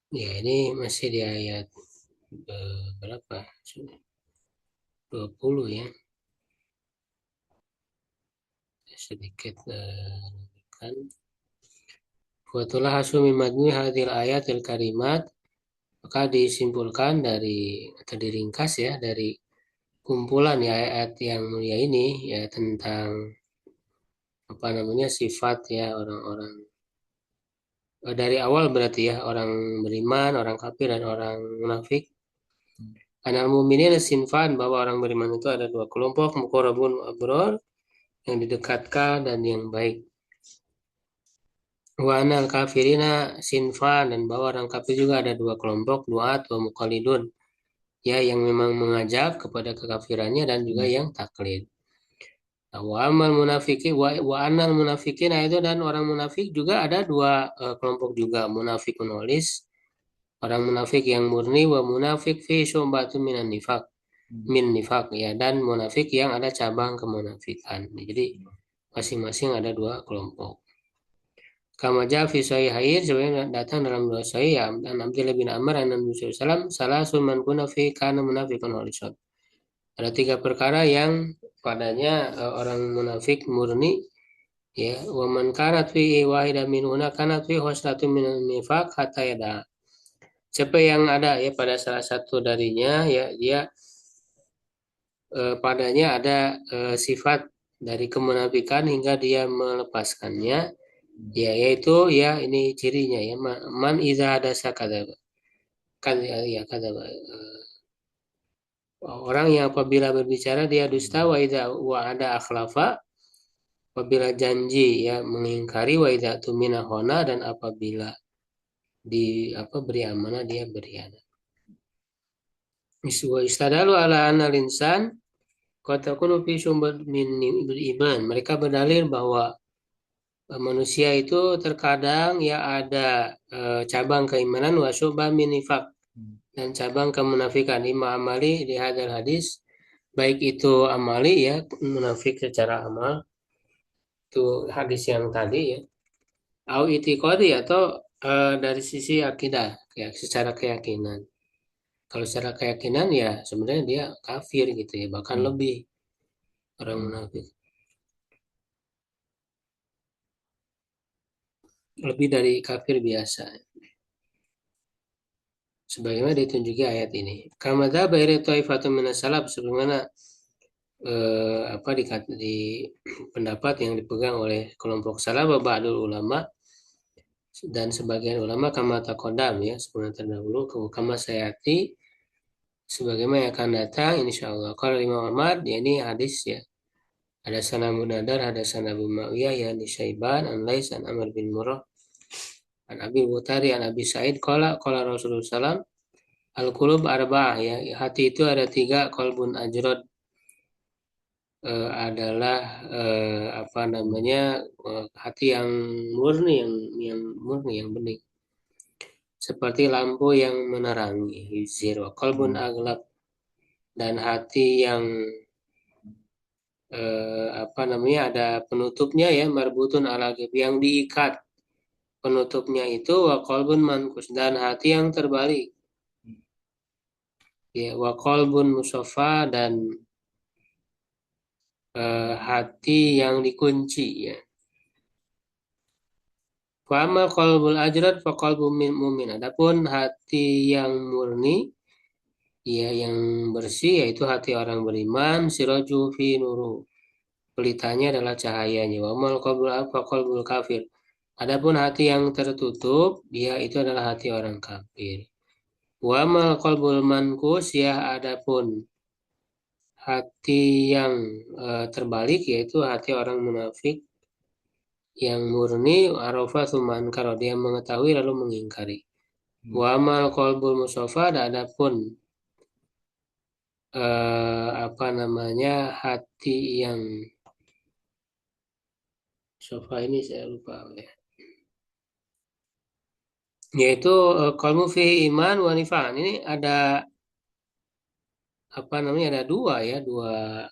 Ya, ini masih di ayat berapa? 20 ya. Sedikit kan. Watulah hasumi madni hadil ayatil karimat, maka disimpulkan dari atau diringkas ya dari kumpulan ya ayat yang mulia ini ya tentang apa namanya sifat ya orang-orang dari awal berarti ya orang beriman, orang kafir dan orang munafik. Anal mukminin sinfan bahwa orang beriman itu ada dua kelompok, muqarrabun abror yang didekatkan dan yang baik. Wa anal kafirina sinfan dan bahwa orang kafir juga ada dua kelompok, duat wa muqallidun ya yang memang mengajak kepada kekafirannya dan juga yang taklid. Nah, wa amal munafiki wa anal munafikin nah itu dan orang munafik juga ada dua kelompok juga munafik nulis orang munafik yang murni wa munafik fi syu'batun minan nifaq min nifaq ya dan munafik yang ada cabang kemunafikan. Nah, jadi masing-masing ada dua kelompok. Kama jaa fi sahihain sebenarnya datang dalam dua sahih ya dan Abdullah bin Amr an Nabi sallallahu alaihi wasallam salasun man kuna fi kana munafiqun khalisan. Ada tiga perkara yang padanya orang munafik murni ya wa man kanat fi wahidah minhuna kanat fi husnatun minan nifaq hatta yada. Siapa yang ada ya pada salah satu darinya ya dia padanya ada sifat dari kemunafikan hingga dia melepaskannya ya yaitu ya ini cirinya ya man iza ada sakadaba kan ya kadaba orang yang apabila berbicara dia dusta wa idza wa ada akhlafa apabila janji ya mengingkari wa idza tumina khona dan apabila di apa beri amanah dia berkhianat. Wa istadalu ala anna linsan qad takunu fi sumber min iman. Mereka berdalil bahwa manusia itu terkadang ya ada cabang keimanan wa syubha min nifaq dan cabang kemunafikan ima amali di hadal hadis baik itu amali ya munafik secara amal itu hadis yang tadi ya au itiqadi atau dari sisi akidah ya secara keyakinan. Kalau secara keyakinan ya sebenarnya dia kafir gitu ya bahkan lebih orang munafik lebih dari kafir biasa sebagaimana ditunjuki ayat ini. Kamada bayri taifatun minas salaf sebagaimana apa di pendapat yang dipegang oleh kelompok salaf ba'dul ulama dan sebagian ulama kama taqaddam ya sebagaimana terdahulu kama sayati sebagaimana yang akan datang insyaallah. Kalau Imam Ahmad ya ini hadis ya ada sana Munadar ada sana Abu Muawiyah ya di Syaiban an Lais an Amr bin Murrah an Abi Butari an Abi Sa'id qala Rasulullah sallam al qulub arba'ah ya hati itu ada tiga qalbun ajrad adalah apa namanya hati yang murni yang murni yang bening seperti lampu yang menerangi zero qalbun aglab dan hati yang apa namanya ada penutupnya ya marbutun ala yang diikat penutupnya itu wa qalbun mankus dan hati yang terbalik ya wa qalbun musaffa dan hati yang dikunci ya. Fama qalbul ajrad fa qalbun mu'min. Adapun hati yang murni ya yang bersih yaitu hati orang beriman siraju fi nuru. Pelitanya adalah cahayanya. Wa mal qalbul fa qalbul kafir. Adapun hati yang tertutup dia itu adalah hati orang kafir. Wa mal qalbul mankus ya adapun hati yang terbalik yaitu hati orang munafik yang murni arafa suman kalau dia mengetahui lalu mengingkari. Wa amal qalbul musofa adapun apa namanya hati yang sofa ini saya lupa ya. Yaitu qalbu fi iman wa nifaq. Ini ada apa namanya ada dua ya, dua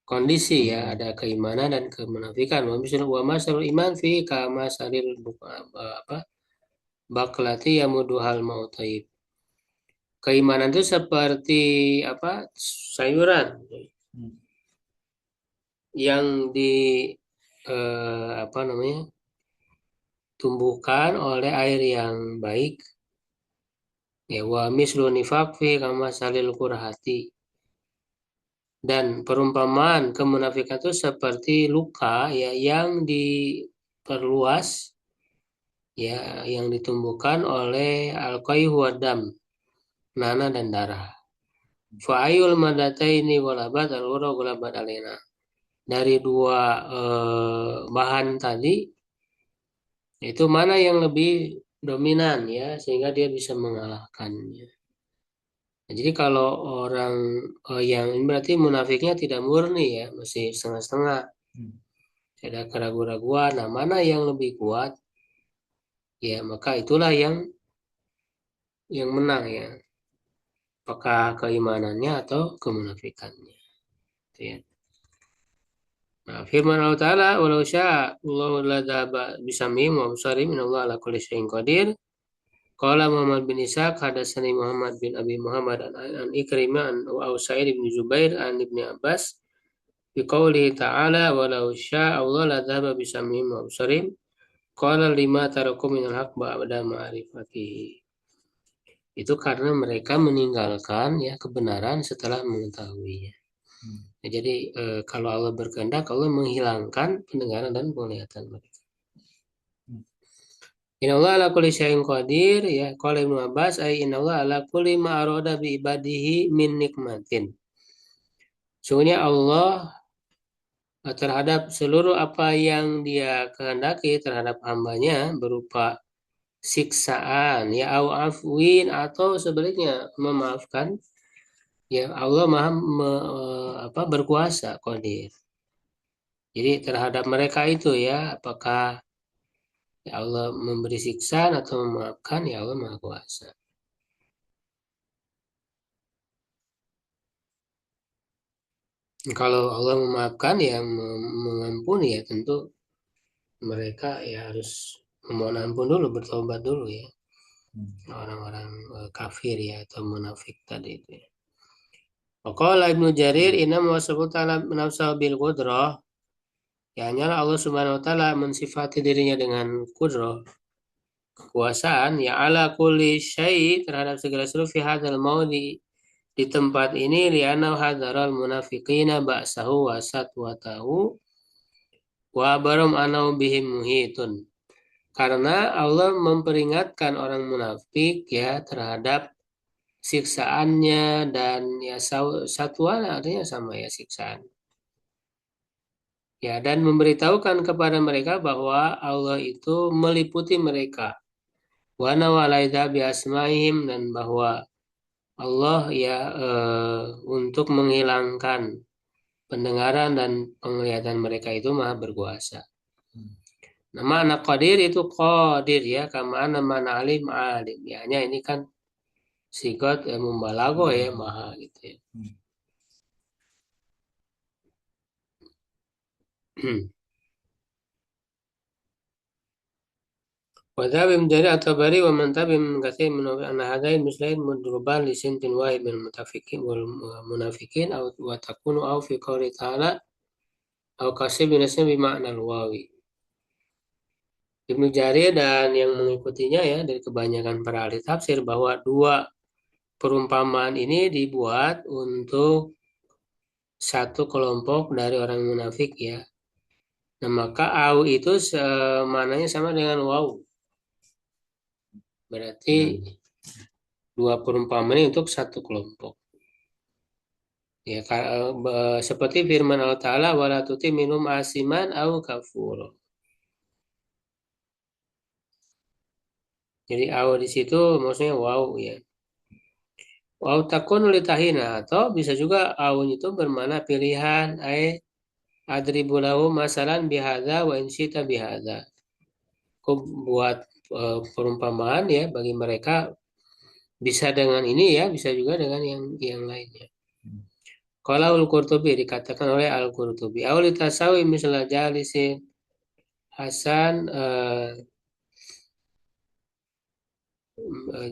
kondisi ya, ada keimanan dan kemunafikan. Wa masalul iman fi kama salil apa baklati yamuduhal mautaib. Keimanan itu seperti apa? Sayuran yang di apa namanya? Tumbuhkan oleh air yang baik. Ya wa mislu nifaq fi kama salil kurhati. Dan perumpamaan kemunafikan itu seperti luka ya yang diperluas ya yang ditumbuhkan oleh al-qayhu wadam, nanah dan darah. Fa'ayul madataini golabat al-ura golabat alena. Dari dua bahan tadi itu mana yang lebih dominan ya sehingga dia bisa mengalahkannya. Nah, jadi kalau orang yang ini berarti munafiknya tidak murni ya, masih setengah-setengah. Ada keraguan-raguan. Nah, mana yang lebih kuat? Ya, maka itulah yang menang ya. Apakah keimanannya atau kemunafikannya. Gitu ya. Nah, firman Allah Ta'ala, walau syaa Allahu la dhahaba bisamihim wa absarihim innallaha ala kulli syai'in qadir. Qala Muhammad bin Ishaq hadatsani Muhammad bin Abi Muhammad an Ikrimah an Sa'id bin Jubair an Ibnu Abbas biqaulihi ta'ala walau syaa Allah la dhahaba bisamihim wa absarihim qala lima tarakum minal haq ba'da ma'rifatihi. Itu karena mereka meninggalkan ya kebenaran setelah mengetahuinya. Ya, jadi kalau Allah berkehendak, Allah menghilangkan pendengaran dan penglihatan mereka. Inna Allah ala kulli syai'in qadir ya qala Ibnu Abbas ay inna Allah ala kulli ma arada bi ibadihi min nikmatin. Sungguhnya Allah terhadap seluruh apa yang dia kehendaki terhadap hambanya berupa siksaan ya au afwin atau sebaliknya memaafkan ya Allah maha berkuasa qadir. Jadi terhadap mereka itu ya apakah ya Allah memberi siksa atau memaafkan ya Allah maha kuasa. Kalau Allah memaafkan ya mengampuni ya tentu mereka ya harus memohon ampun dulu bertobat dulu ya orang-orang kafir ya atau munafik tadi itu ya. Waqala Ibnu Jarir inna wasabut ta'ala nafsa bil qudrah ya hanyalah Allah Subhanahu wa taala mensifati dirinya dengan qudrah kekuasaan ya ala kulli syai terhadap segala sesuatu fi hadzal maudi di tempat ini li'anna hadzarul munafiqina ba'sahu wa satwatahu wa barum anau bihim muhitun. Karena Allah memperingatkan orang munafik ya terhadap siksaannya dan ya satwa artinya sama ya siksaan. Ya dan memberitahukan kepada mereka bahwa Allah itu meliputi mereka. Wa nawalaida bi asmaihim dan bahwa Allah ya untuk menghilangkan pendengaran dan penglihatan mereka itu maha berkuasa. Nama anak qadir itu qadir ya, kama nama alim alim. Ya, hanya ini kan sigot membalago ya maha gitu ya. Wadhabim dari at-Tabari wa man tabi'ahum min katsir min anna hadain mislain mudruban li sintin wahid min mutafikin wal munafikin aw wa takunu aw fi qouli ta'ala aw kasib min asmi bi ma'na al-wawi. Ibnu Jarir dan yang mengikutinya ya dari kebanyakan para ahli tafsir bahwa dua perumpamaan ini dibuat untuk satu kelompok dari orang munafik ya. Nah, maka au itu maknanya sama dengan waw. Berarti dua perumpamaan ini untuk satu kelompok. Ya, seperti firman Allah Ta'ala wala tuti minum asiman au kafur. Jadi au di situ maksudnya waw ya. Waw takun litahina atau bisa juga au itu bermakna pilihan adribu lahu masalan bihadza wa insyita bihadza. Aku buat perumpamaan ya bagi mereka bisa dengan ini ya, bisa juga dengan yang lainnya. Kalau Al-Qurtubi dikatakan oleh Al-Qurtubi, awli tasawi misalnya jalisin Hasan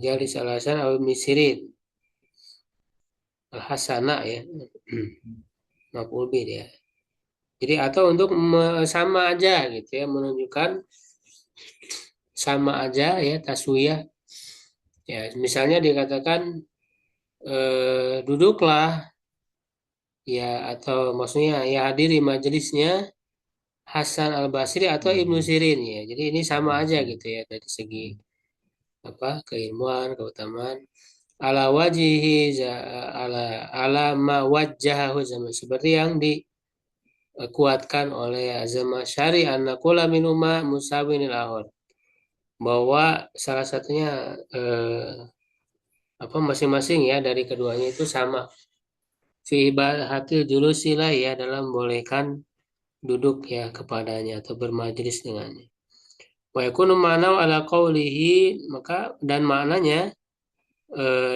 Jalis alasan al misirin al hasana ya. Maf'ul bih ya. Jadi atau untuk sama aja gitu ya, menunjukkan sama aja ya taswiyah. Ya, misalnya dikatakan duduklah ya, atau maksudnya ya hadiri majelisnya Hasan Al Basri atau Ibnu Sirin ya. Jadi ini sama aja gitu ya dari segi apa keilmuan, keutamaan. Ala wajihi ala ala ma wajjahahu zaman seperti yang dikuatkan oleh Azamasyari an-naqula minuma musawinil ahad, bahwa salah satunya apa masing-masing ya dari keduanya itu sama fi ibahatil julusila ya, dalam bolehkan duduk ya kepadanya atau bermajlis dengannya. Wa yakunu ma'nahu ala qawlihi, maka dan maknanya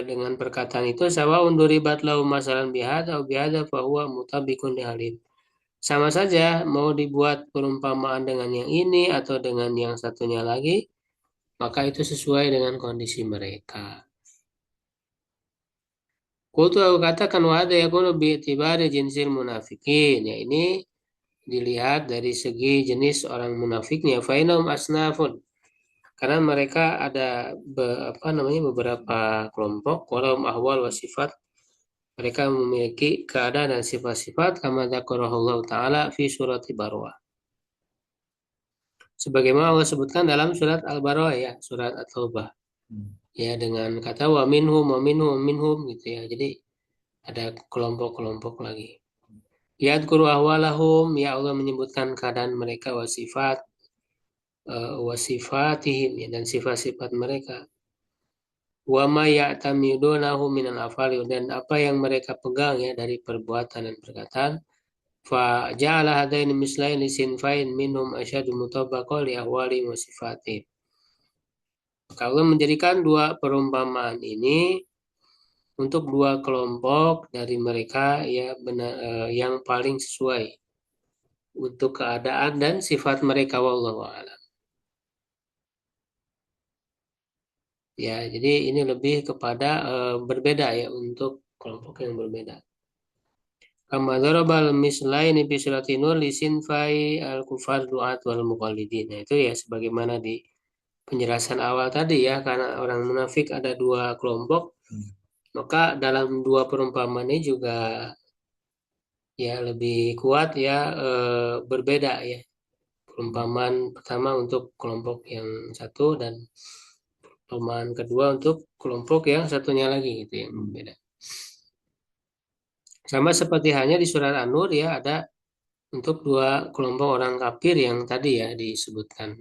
dengan perkataan itu sawa unduribat lahu masalan bihadza au bihadza fa huwa mutabiqun li halin. Sama saja mau dibuat perumpamaan dengan yang ini atau dengan yang satunya lagi, maka itu sesuai dengan kondisi mereka. Kultu aku katakan wahada yakunu bi'tibari jinsil munafikin. Ya ini dilihat dari segi jenis orang munafiknya. Fainahum asnafun. Karena mereka ada apa namanya beberapa kelompok. Walau ahwal wa sifat. Mereka memiliki keadaan dan sifat-sifat kama dzakarahullah ta'ala fi surat Barwah. Sebagaimana Allah sebutkan dalam surat Al-Barwah ya, surat At-Taubah. Ya dengan kata wa minhum wa minhum gitu ya. Jadi ada kelompok-kelompok lagi. Yadkuru ahwalahum, ya Allah menyebutkan keadaan mereka, wasifatihim ya, dan sifat-sifat mereka. Wa ma ya'tamidunahu minal afali, dan apa yang mereka pegang ya dari perbuatan dan perkataan. Fa ja'ala hadaini mislain li sinfain minhum asyadu mutabaqah li ahwali wa sifatihim. Maka Allah menjadikan dua perumpamaan ini untuk dua kelompok dari mereka ya benar, yang paling sesuai untuk keadaan dan sifat mereka, wallahu a'lam. Ya, jadi ini lebih kepada berbeda ya untuk kelompok yang berbeda. Kama darabal mislaini fi surati Nur li sinfai al-kufar du'at wal muqallidin. Nah, itu ya sebagaimana di penjelasan awal tadi ya, karena orang munafik ada dua kelompok, maka dalam dua perumpamaan ini juga ya lebih kuat ya berbeda ya. Perumpamaan pertama untuk kelompok yang satu dan perumpamaan kedua untuk kelompok yang satunya lagi gitu yang berbeda. Sama seperti hanya di surat An-Nur ya ada untuk dua kelompok orang kafir yang tadi ya disebutkan,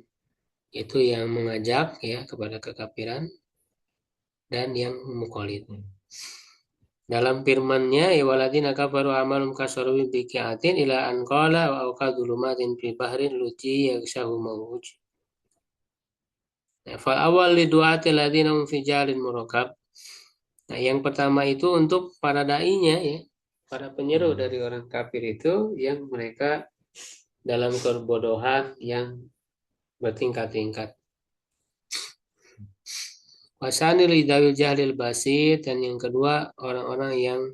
yaitu yang mengajak ya kepada kekafiran dan yang mukallid. Dalam firman-Nya ya waladina kafaru amalum kasarubi biqiatin ila an qala wa auqadulumatin fi bahrin luji yakshahu mawuj. Nah, fal awal li du'ati ladina hum fi jalin murakab. Nah, yang pertama itu untuk para dai-nya ya, para penyeru dari orang kafir itu yang mereka dalam kebodohan yang bertingkat-tingkat. Wasani lidawil jahlil basit, dan yang kedua orang-orang yang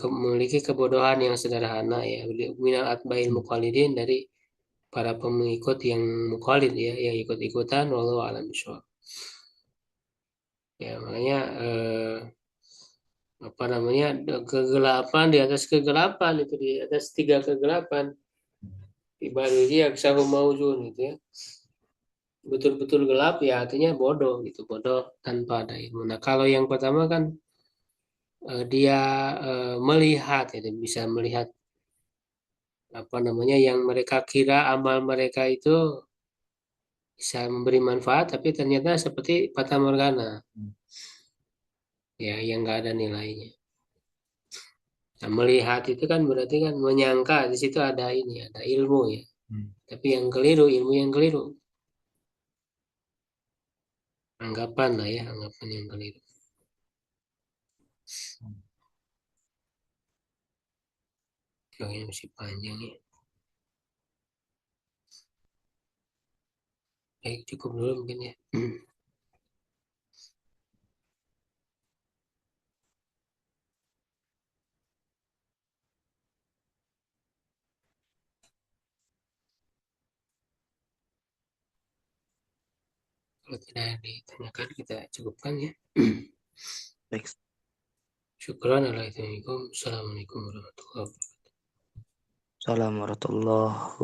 memiliki kebodohan yang sederhana ya, minal atba'il muqallidin, dari para pengikut yang muqallid ya, yang ikut-ikutan, wallahu a'lam bishawab. Ya makanya apa namanya kegelapan di atas kegelapan, itu di atas tiga kegelapan, ibaratnya aksahu maujun gitu ya, betul-betul gelap ya artinya bodoh gitu, bodoh tanpa ada ilmu. Nah kalau yang pertama kan dia melihat ya, bisa melihat apa namanya yang mereka kira amal mereka itu bisa memberi manfaat, tapi ternyata seperti fata morgana ya, yang nggak ada nilainya. Nah, melihat itu kan berarti kan menyangka di situ ada ini, ada ilmu ya. Tapi yang keliru, ilmu yang keliru. Anggapan lah ya, anggapan yang keliru. Kayaknya masih panjang ya. Baik, cukup dulu mungkin ya. Kalau tidak ditanyakan kita cukupkan ya. Baik. Syukran. Assalamualaikum warahmatullahi wabarakatuh. Assalamualaikum warahmatullahi wabarakatuh.